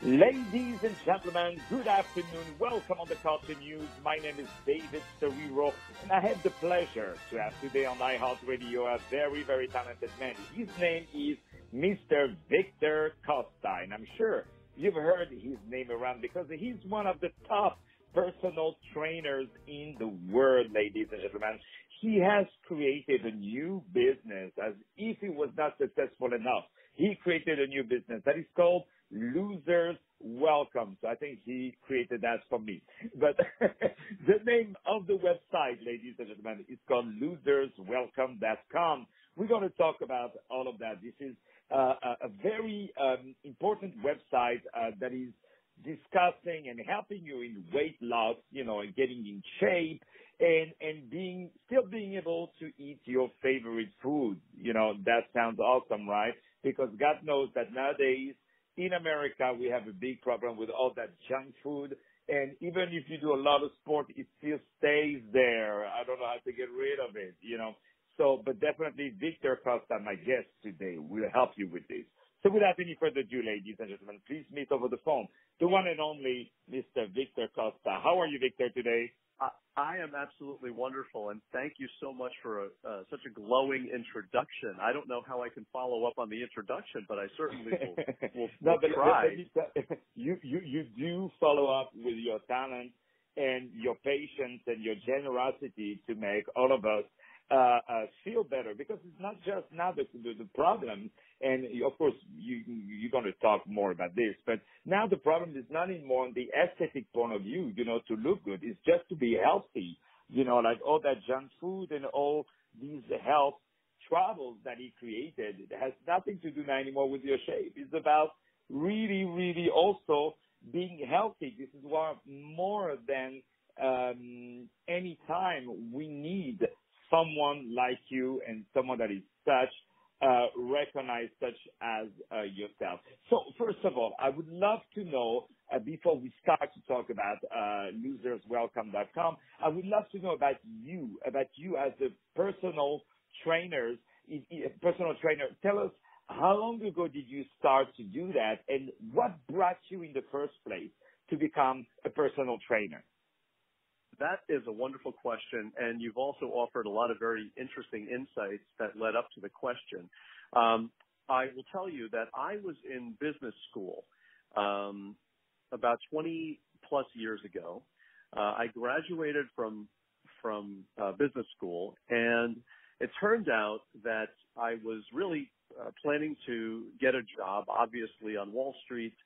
Ladies and gentlemen, good afternoon. Welcome on the Costa News. My name is David Serero, and I have the pleasure to have today on iHeartRadio a very, very talented man. His name is Mr. Victor Costa, and I'm sure you've heard his name around because he's one of the top personal trainers in the world, ladies and gentlemen. He has created a new business as if it was not successful enough. He created a new business that is called Losers Welcome. So I think he created that for me. But the name of the website, ladies and gentlemen, is called loserswelcome.com. We're going to talk about all of that. This is a very important website that is discussing and helping you in weight loss, and getting in shape and still being able to eat your favorite food. That sounds awesome, right? Because God knows that nowadays in America, we have a big problem with all that junk food. And even if you do a lot of sport, it still stays there. I don't know how to get rid of it, So, but definitely Victor Costa, my guest today, will help you with this. So without any further ado, ladies and gentlemen, please meet over the phone the one and only Mr. Victor Costa. How are you, Victor, today? I am absolutely wonderful, and thank you so much for such a glowing introduction. I don't know how I can follow up on the introduction, but I certainly will try. You do follow up with your talent and your patience and your generosity to make all of us feel better, because it's not just now the problem, and of course you're going to talk more about this, but now the problem is not anymore on the aesthetic point of view, to look good. It's just to be healthy, like all that junk food and all these health troubles that he created. It has nothing to do now anymore with your shape. It's about really, really also being healthy. This is why more than any time we need someone like you and someone that is such recognized such as yourself. So first of all, I would love to know, before we start to talk about loserswelcome.com, I would love to know about you as a personal trainer. Tell us, how long ago did you start to do that, and what brought you in the first place to become a personal trainer? That is a wonderful question, and you've also offered a lot of very interesting insights that led up to the question. I will tell you that I was in business school about 20 plus years ago. I graduated from business school, and it turned out that I was really planning to get a job, obviously on Wall Street,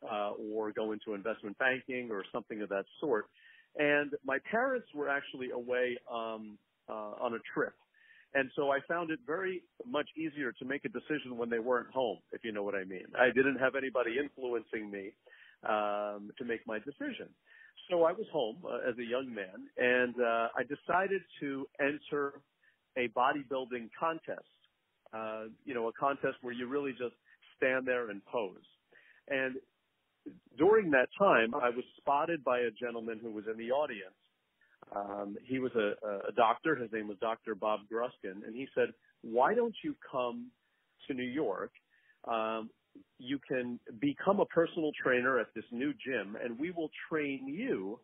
or go into investment banking or something of that sort. And my parents were actually away on a trip. And so I found it very much easier to make a decision when they weren't home, if you know what I mean. I didn't have anybody influencing me to make my decision. So I was home as a young man, and I decided to enter a bodybuilding contest, a contest where you really just stand there and pose. And during that time, I was spotted by a gentleman who was in the audience. He was a doctor. His name was Dr. Bob Gruskin. And he said, why don't you come to New York? You can become a personal trainer at this new gym, and we will train you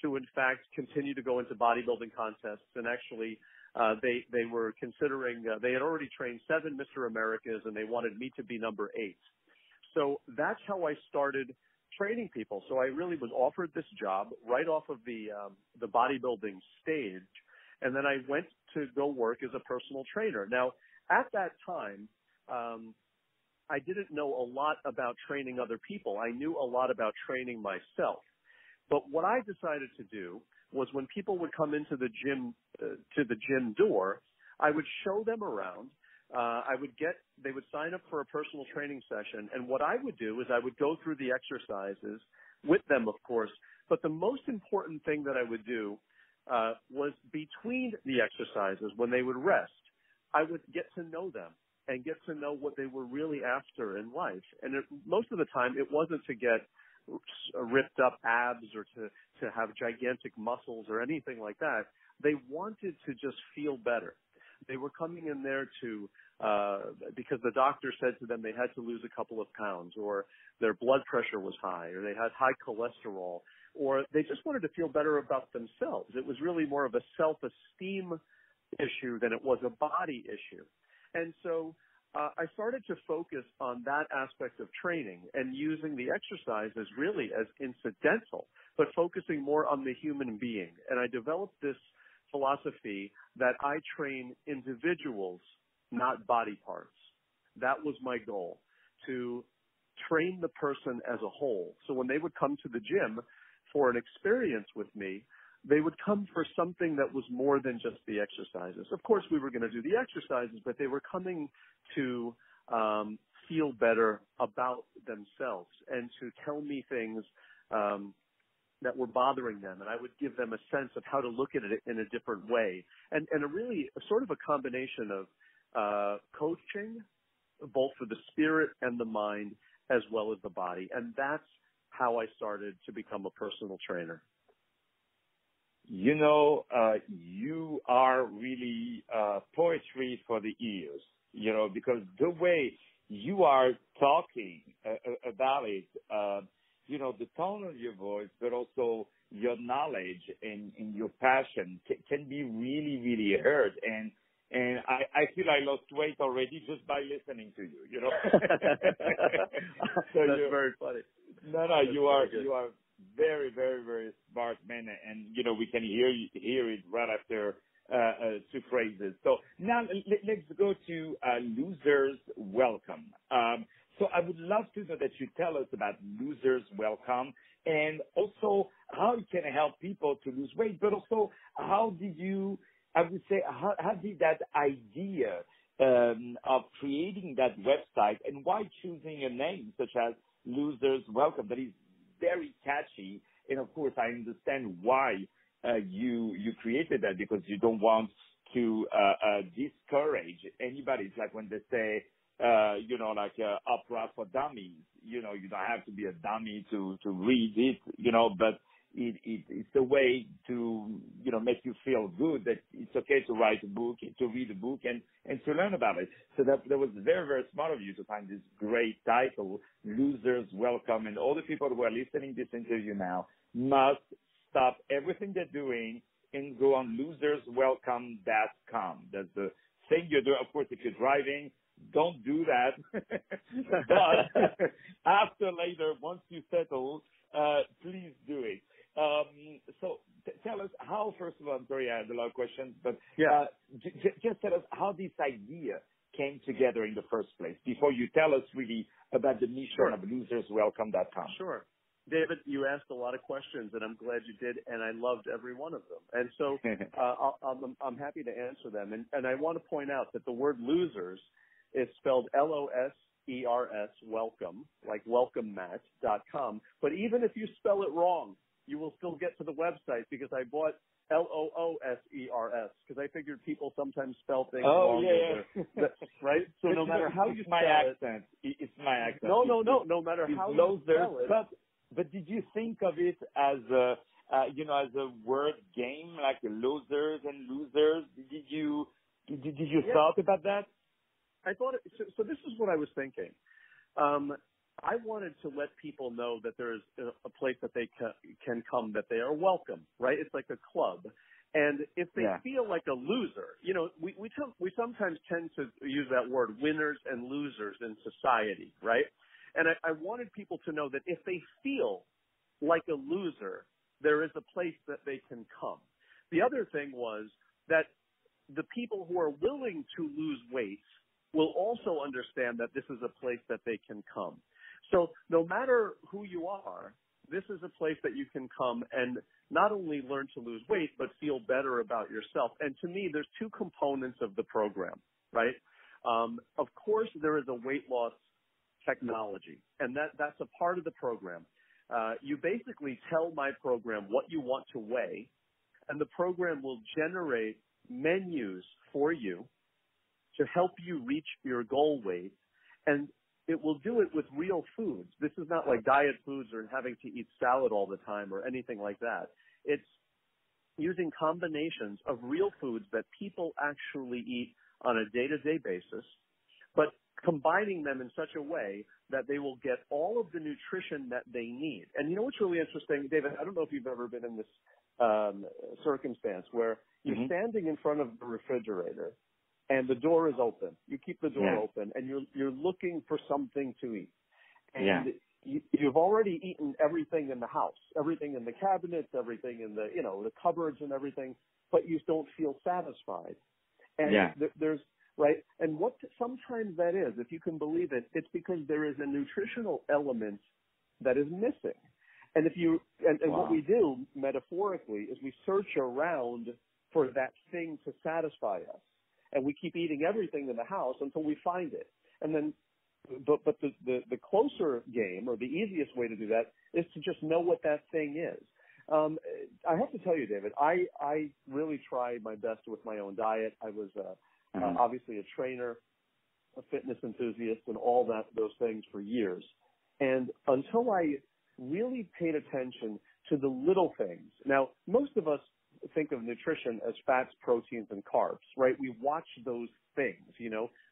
to, in fact, continue to go into bodybuilding contests. And actually, they were considering, they had already trained 7 Mr. Americas, and they wanted me to be number 8. So that's how I started training people. So I really was offered this job right off of the bodybuilding stage, and then I went to go work as a personal trainer. Now, at that time, I didn't know a lot about training other people. I knew a lot about training myself. But what I decided to do was, when people would come into the gym, to the gym door, I would show them around. They would sign up for a personal training session, and what I would do is I would go through the exercises with them, of course, but the most important thing that I would do was between the exercises, when they would rest, I would get to know them and get to know what they were really after in life. And most of the time, it wasn't to get ripped up abs or to have gigantic muscles or anything like that. They wanted to just feel better. They were coming in there to because the doctor said to them they had to lose a couple of pounds, or their blood pressure was high, or they had high cholesterol, or they just wanted to feel better about themselves. It was really more of a self-esteem issue than it was a body issue. And so I started to focus on that aspect of training and using the exercises really as incidental, but focusing more on the human being. And I developed this philosophy that I train individuals, not body parts. That was my goal, to train the person as a whole. So when they would come to the gym for an experience with me, they would come for something that was more than just the exercises. Of course, we were going to do the exercises, but they were coming to feel better about themselves and to tell me things that were bothering them. And I would give them a sense of how to look at it in a different way. And a really sort of a combination of coaching, both for the spirit and the mind, as well as the body. And that's how I started to become a personal trainer. You know, you are really poetry for the ears, you know, because the way you are talking about it, you know, the tone of your voice, but also your knowledge and your passion can be really, really heard. And I feel I lost weight already just by listening to you, you know. So that's very funny. No, you are very, very, very smart man, and you know we can hear it right after two phrases. So now let's go to Losers Welcome. So I would love to know that you tell us about Losers Welcome, and also how it can help people to lose weight, but also how did you, I would say, how did that idea of creating that website, and why choosing a name such as Losers Welcome that is very catchy? And of course, I understand why you created that, because you don't want to discourage anybody. It's like when they say, you know, like opera for dummies. You know, you don't have to be a dummy to read it. You know, but it's a way to, you know, make you feel good that it's okay to write a book, to read a book, and to learn about it. So that was very, very smart of you to find this great title, Losers Welcome. And all the people who are listening to this interview now must stop everything they're doing and go on loserswelcome.com. That's the thing you're doing. Of course, if you're driving, don't do that. But after later, once you settle, please do it. So tell us how, first of all, I'm sorry I had a lot of questions, but just tell us how this idea came together in the first place before you tell us really about the mission of loserswelcome.com. Sure. David, you asked a lot of questions, and I'm glad you did, and I loved every one of them. And so I'm happy to answer them. And I want to point out that the word losers is spelled L-O-S-E-R-S, welcome, like welcomemat.com. But even if you spell it wrong, you will still get to the website, because I bought L-O-O-S-E-R-S, because I figured people sometimes spell things wrong. Right? So no matter how you spell it. It's my accent. No matter how you spell it. But did you think of it as a, you know, as a word game, like losers and losers? Did you thought about that? I thought so this is what I was thinking. I wanted to let people know that there is a place that they can come, that they are welcome, right? It's like a club. And if they feel like a loser, you know, we sometimes tend to use that word, winners and losers in society, right? And I wanted people to know that if they feel like a loser, there is a place that they can come. The other thing was that the people who are willing to lose weight will also understand that this is a place that they can come. So no matter who you are, this is a place that you can come and not only learn to lose weight, but feel better about yourself. And to me, there's two components of the program, right? Of course, there is a weight loss technology, and that's a part of the program. You basically tell my program what you want to weigh, and the program will generate menus for you to help you reach your goal weight, and it will do it with real foods. This is not like diet foods or having to eat salad all the time or anything like that. It's using combinations of real foods that people actually eat on a day-to-day basis, but combining them in such a way that they will get all of the nutrition that they need. And you know what's really interesting, David? I don't know if you've ever been in this circumstance where you're standing in front of the refrigerator and the door is open. You keep the door open and you're looking for something to eat. And you've already eaten everything in the house, everything in the cabinets, everything in the, the cupboards and everything, but you don't feel satisfied. And there's, right? And what sometimes that is, if you can believe it, it's because there is a nutritional element that is missing. And if you, and what we do metaphorically is we search around for that thing to satisfy us. And we keep eating everything in the house until we find it. And then, but the closer game, or the easiest way to do that, is to just know what that thing is. I have to tell you, David, I really try my best with my own diet. I was obviously a trainer, a fitness enthusiast, and all those things for years. And until I really paid attention to the little things. Now, most of us think of nutrition as fats, proteins, and carbs, right? We watch those things,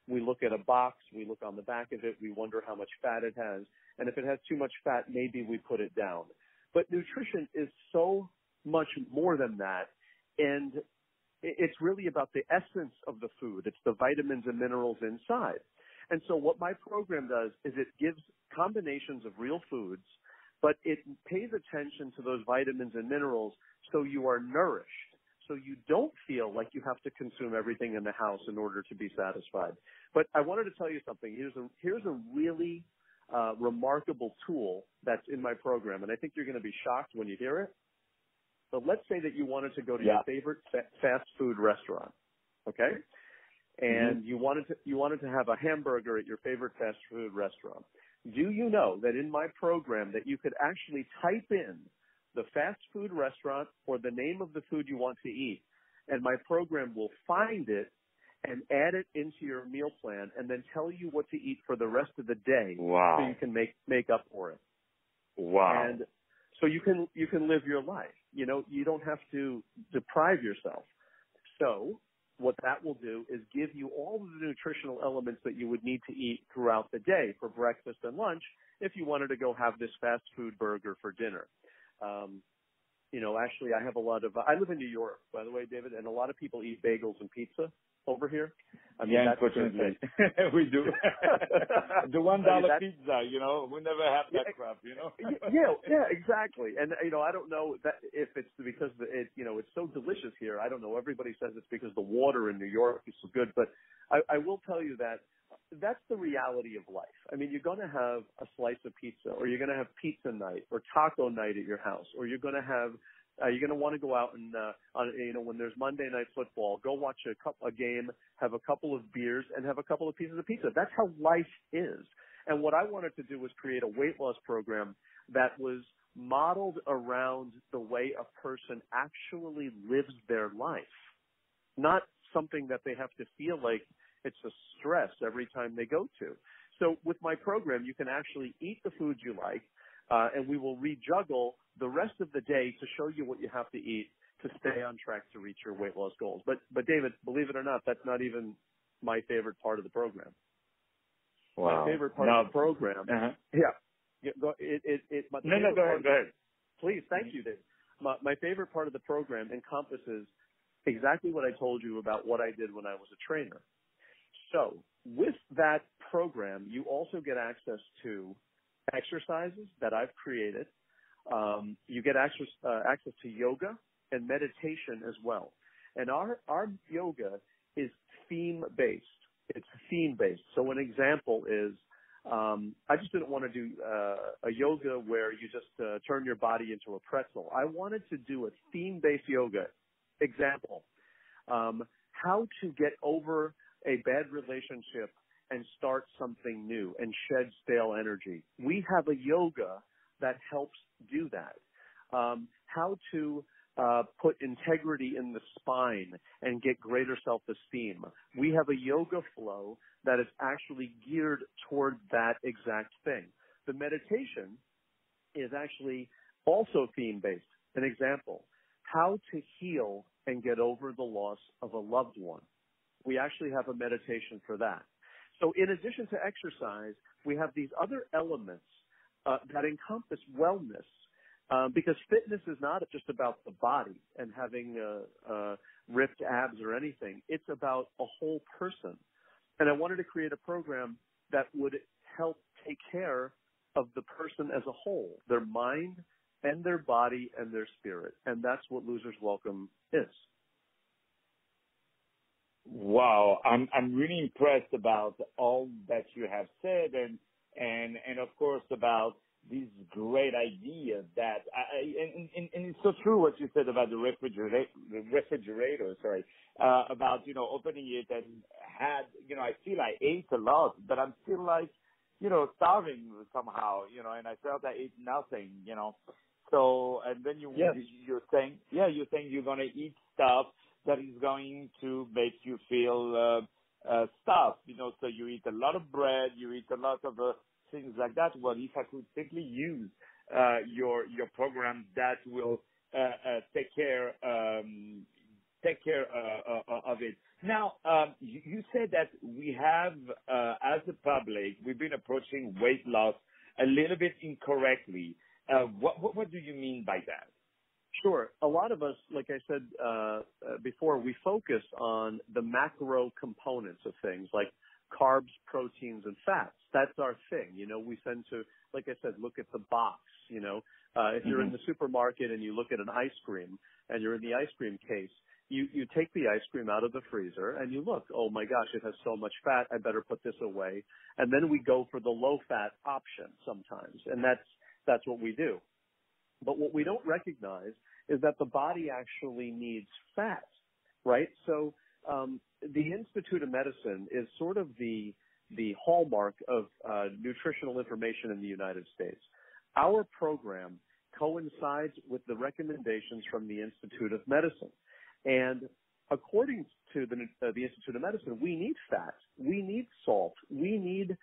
We look at a box, we look on the back of it, we wonder how much fat it has, and if it has too much fat, maybe we put it down. But nutrition is so much more than that, and it's really about the essence of the food. It's the vitamins and minerals inside. And so what my program does is it gives combinations of real foods, but it pays attention to those vitamins and minerals so you are nourished, so you don't feel like you have to consume everything in the house in order to be satisfied. But I wanted to tell you something. Here's a really remarkable tool that's in my program, and I think you're going to be shocked when you hear it. But let's say that you wanted to go to your favorite fast food restaurant, okay? And you wanted to have a hamburger at your favorite fast food restaurant. Do you know that in my program that you could actually type in the fast food restaurant or the name of the food you want to eat, and my program will find it and add it into your meal plan and then tell you what to eat for the rest of the day so you can make up for it. Wow. And so you can live your life. You don't have to deprive yourself. So what that will do is give you all of the nutritional elements that you would need to eat throughout the day for breakfast and lunch if you wanted to go have this fast food burger for dinner. Actually, I live in New York, by the way, David, and a lot of people eat bagels and pizza over here. Unfortunately. We do. The $1 pizza, we never have that crap, Yeah, exactly. And, I don't know that if it's because it's so delicious here. I don't know. Everybody says it's because the water in New York is so good, but I will tell you that that's the reality of life. I mean, you're going to have a slice of pizza, or you're going to have pizza night or taco night at your house, or you're going to want to go out and, when there's Monday Night Football, go watch a game, have a couple of beers, and have a couple of pieces of pizza. That's how life is. And what I wanted to do was create a weight loss program that was modeled around the way a person actually lives their life, not something that they have to feel like it's a stress every time they go to. So with my program, you can actually eat the foods you like, and we will rejuggle the rest of the day to show you what you have to eat to stay on track to reach your weight loss goals. But David, believe it or not, that's not even my favorite part of the program. Wow. My favorite part of the program. Go ahead. Please, thank you, David. My favorite part of the program encompasses exactly what I told you about what I did when I was a trainer. So with that program, you also get access to exercises that I've created. You get access to yoga and meditation as well. And our yoga is theme-based. It's theme-based. So an example is, I just didn't want to do a yoga where you just turn your body into a pretzel. I wanted to do a theme-based yoga. Example, how to get over a bad relationship and start something new and shed stale energy. We have a yoga that helps do that. How to put integrity in the spine and get greater self-esteem. We have a yoga flow that is actually geared toward that exact thing. The meditation is actually also theme-based. An example, how to heal and get over the loss of a loved one. We actually have a meditation for that. So in addition to exercise, we have these other elements that encompass wellness, because fitness is not just about the body and having ripped abs or anything. It's about a whole person. And I wanted to create a program that would help take care of the person as a whole, their mind and their body and their spirit. And that's what Losers Welcome is. Wow, I'm really impressed about all that you have said, and of course about these great ideas that and it's so true what you said about the refrigerator. Sorry, about opening it and had I feel I ate a lot, but I'm still like starving somehow, and I felt I ate nothing, So and then you're saying you're gonna eat stuff that is going to make you feel stuffed, so you eat a lot of bread, you eat a lot of things like that. Well, if I could simply use your program, that will take care of it. Now, you said that we have, as a public, we've been approaching weight loss a little bit incorrectly. What do you mean by that? Sure. A lot of us, like I said before, we focus on the macro components of things like carbs, proteins, and fats. That's our thing. We tend to, like I said, look at the box. If you're in the supermarket and you look at an ice cream and you're in the ice cream case, you take the ice cream out of the freezer and you look, oh my gosh, it has so much fat, I better put this away. And then we go for the low fat option sometimes. And that's what we do. But what we don't recognize is that the body actually needs fat, right? So the Institute of Medicine is sort of the hallmark of nutritional information in the United States. Our program coincides with the recommendations from the Institute of Medicine. And according to the Institute of Medicine, we need fat, we need salt, we need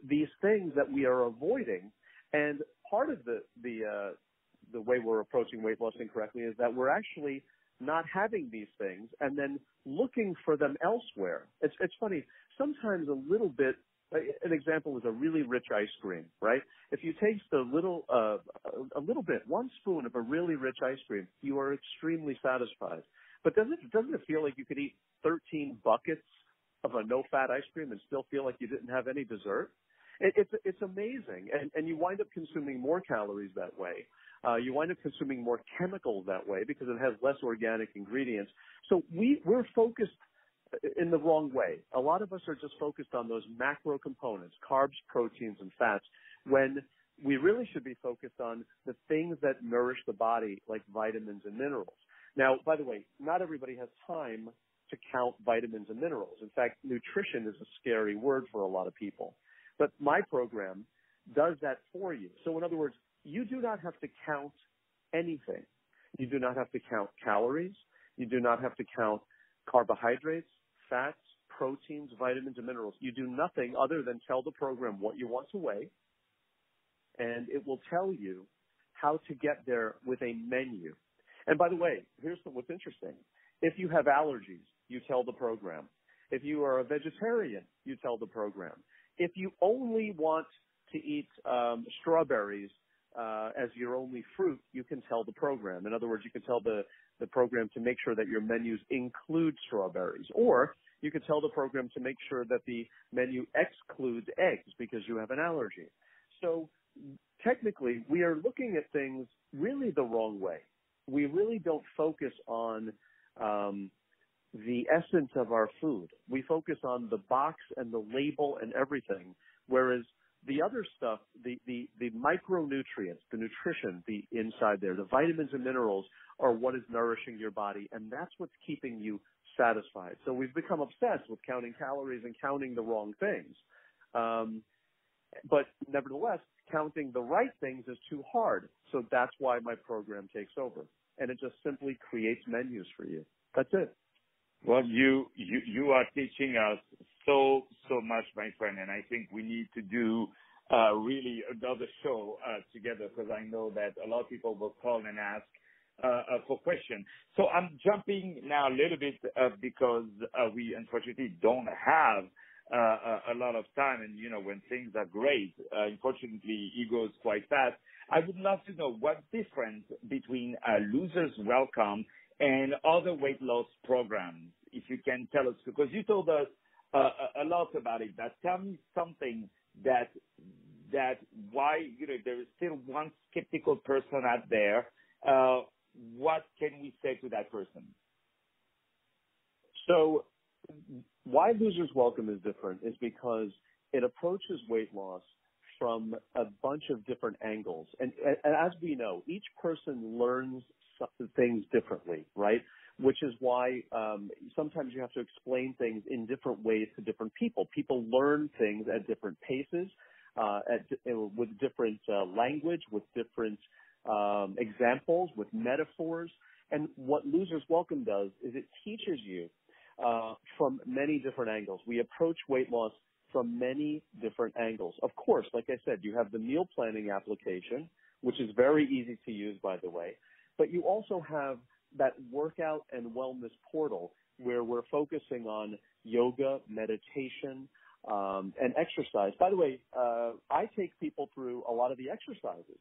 these things that we are avoiding. And part of the way we're approaching weight loss incorrectly is that we're actually not having these things and then looking for them elsewhere. It's funny. Sometimes a little bit, an example is a really rich ice cream, right? If you taste a little bit, one spoon of a really rich ice cream, you are extremely satisfied. But doesn't it feel like you could eat 13 buckets of a no-fat ice cream and still feel like you didn't have any dessert? It's amazing, and you wind up consuming more calories that way. You wind up consuming more chemicals that way because it has less organic ingredients. So we're focused in the wrong way. A lot of us are just focused on those macro components, carbs, proteins, and fats, when we really should be focused on the things that nourish the body, like vitamins and minerals. Now, by the way, not everybody has time to count vitamins and minerals. In fact, nutrition is a scary word for a lot of people. But my program does that for you. So in other words, you do not have to count anything. You do not have to count calories. You do not have to count carbohydrates, fats, proteins, vitamins, and minerals. You do nothing other than tell the program what you want to weigh, and it will tell you how to get there with a menu. And by the way, here's what's interesting. If you have allergies, you tell the program. If you are a vegetarian, you tell the program. If you only want to eat strawberries as your only fruit, you can tell the program. In other words, you can tell the program to make sure that your menus include strawberries. Or you could tell the program to make sure that the menu excludes eggs because you have an allergy. So technically, we are looking at things really the wrong way. We really don't focus on the essence of our food. We focus on the box and the label and everything, whereas the other stuff, the micronutrients, the nutrition, the inside there, the vitamins and minerals are what is nourishing your body, and that's what's keeping you satisfied. So we've become obsessed with counting calories and counting the wrong things. But nevertheless, counting the right things is too hard. So that's why my program takes over. And it just simply creates menus for you. That's it. Well, you are teaching us so much, my friend, and I think we need to do really another show together, because I know that a lot of people will call and ask for question. So I'm jumping now a little bit because we unfortunately don't have a lot of time, and when things are great, unfortunately it goes quite fast. I would love to know what's different between Losers Welcome and other weight loss programs, if you can tell us, because you told us a lot about it. But tell me something that why there is still one skeptical person out there. What can we say to that person? So why Losers Welcome is different is because it approaches weight loss from a bunch of different angles. And as we know, each person learns things differently, right? Which is why sometimes you have to explain things in different ways to different people. People learn things at different paces, with different language, with different examples, with metaphors. And what Losers Welcome does is it teaches you from many different angles. We approach weight loss from many different angles. Of course, like I said, you have the meal planning application, which is very easy to use, by the way, but you also have that workout and wellness portal where we're focusing on yoga, meditation, and exercise. By the way, I take people through a lot of the exercises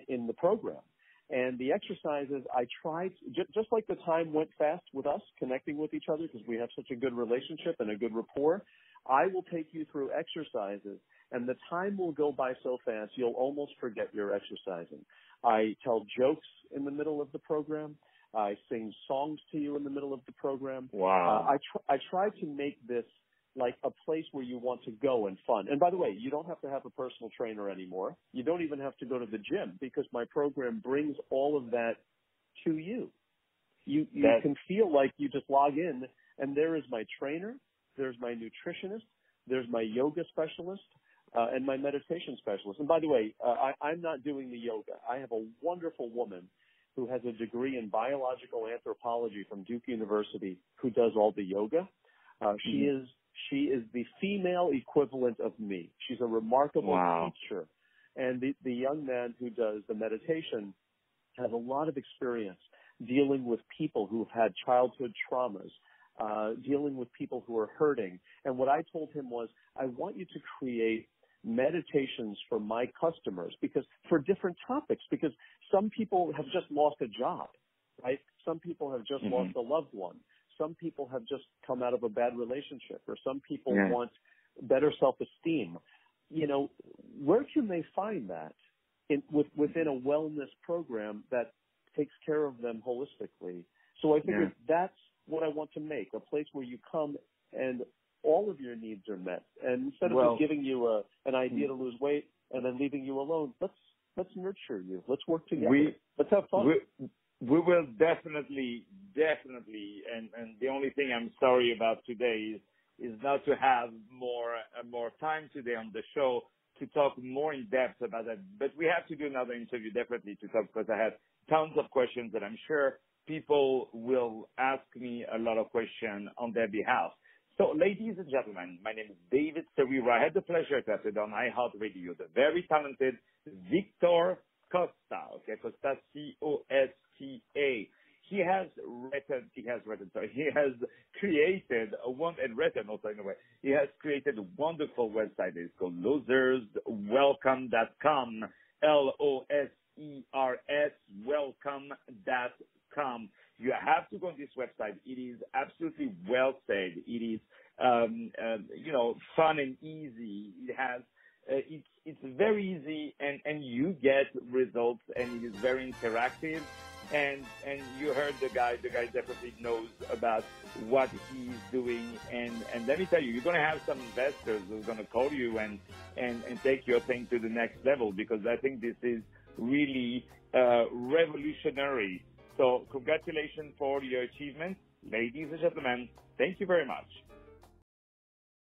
in the program. And the exercises, I tried, just like the time went fast with us connecting with each other because we have such a good relationship and a good rapport, I will take you through exercises, and the time will go by so fast you'll almost forget you're exercising. I tell jokes in the middle of the program. I sing songs to you in the middle of the program. Wow. I try to make this like a place where you want to go and fun. And by the way, you don't have to have a personal trainer anymore. You don't even have to go to the gym because my program brings all of that to you. You can feel like you just log in and there is my trainer, there's my nutritionist, there's my yoga specialist, and my meditation specialist. And by the way, I'm not doing the yoga. I have a wonderful woman who has a degree in biological anthropology from Duke University who does all the yoga. She is the female equivalent of me. She's a remarkable teacher. And the young man who does the meditation has a lot of experience dealing with people who have had childhood traumas, dealing with people who are hurting. And what I told him was, I want you to create meditations for my customers because for different topics, because some people have just lost a job, right? Some people have just lost a loved one. Some people have just come out of a bad relationship, or some people want better self-esteem. Where can they find that within a wellness program that takes care of them holistically? So I figured that's what I want to make, a place where you come and all of your needs are met. And instead of just giving you an idea to lose weight and then leaving you alone, let's nurture you. Let's work together. Let's have fun. We will definitely, and the only thing I'm sorry about today is not to have more time today on the show to talk more in depth about that. But we have to do another interview definitely to talk because I have tons of questions that I'm sure people will ask me a lot of questions on their behalf. So, ladies and gentlemen, my name is David Serero. I had the pleasure to have it on iHeartRadio, the very talented Victor Costa, Costa, C-O-S-T-A. He has created he has created a wonderful website. It's called loserswelcome.com, L-O-S-E-R-S, welcome.com. You have to go on this website. It is absolutely well said. It is, fun and easy. It has, it's very easy and you get results and it is very interactive. And you heard the guy definitely knows about what he's doing. And let me tell you, you're going to have some investors who are going to call you and take your thing to the next level because I think this is really revolutionary. So congratulations for your achievements. Ladies and gentlemen, thank you very much.